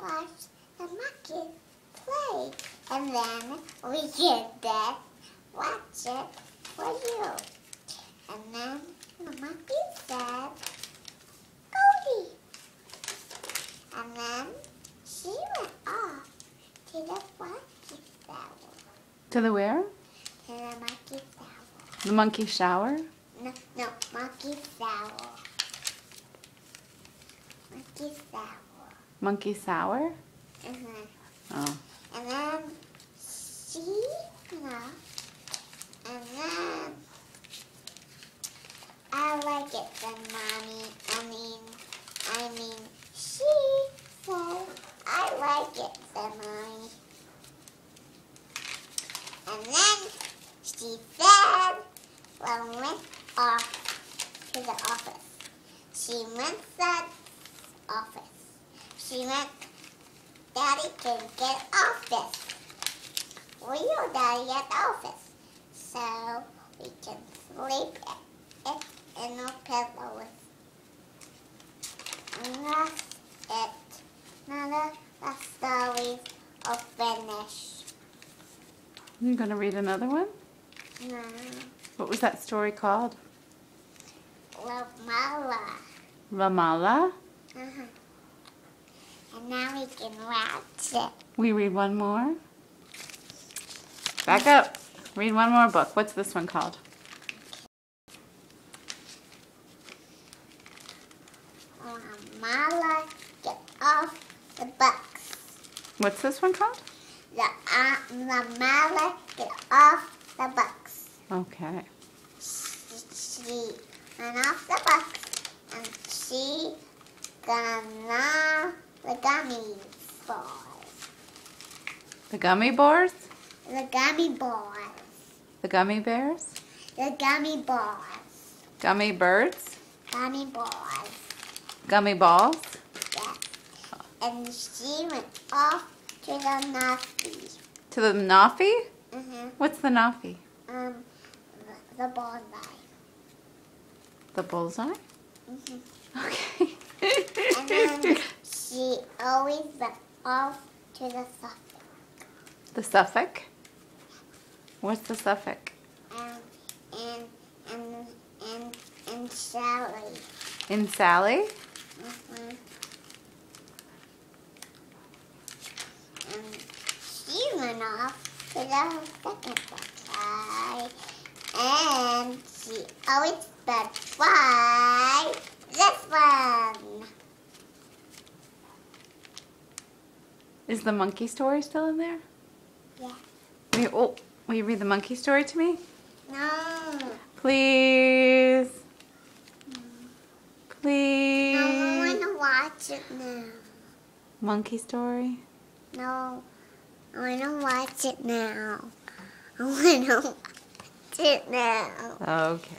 watch the monkey play. And then we get that watch it for you. And then the monkey said, Goldie. And then she went off to the monkey shower. To the where? To the monkey shower. The monkey shower? No, monkey shower. Monkey shower. Monkey sour? Oh. And then she, and then I like it then Mommy. I mean, she said I like it then Mommy. And then she said, well, went off to the office. She went to the office. She went, Daddy can get office. We are Daddy at the office. So we can sleep in our pillows. And that's it. Now the stories are finished. You gonna read another one? No. What was that story called? Ramala. Ramala? And now we can watch it. We read one more? Back up. Read one more book. What's this one called? Ramala, get off the box. What's this one called? Ramala, get off the box. Okay. She went off the box and she gonna the gummy bars. The gummy bears? The gummy bars. The gummy bears? The gummy bars. Gummy birds? Gummy bars. Gummy balls? Yeah. And she went off to the Nazi. To the Nafi? Mm-hmm. What's the Nafi? The bullseye. The bullseye? Mm-hmm. Okay. And then she always went off to the Suffolk. The Suffolk? What's the Suffolk? And Sally. In Sally? Mm-hmm. And she went off to the second butterfly. And she always said, "Why this one?" Is the monkey story still in there? Yeah. Will you read the monkey story to me? No. Please. No, Please. I want to watch it now. Monkey story? No, I want to watch it now. I want to watch it now. Okay.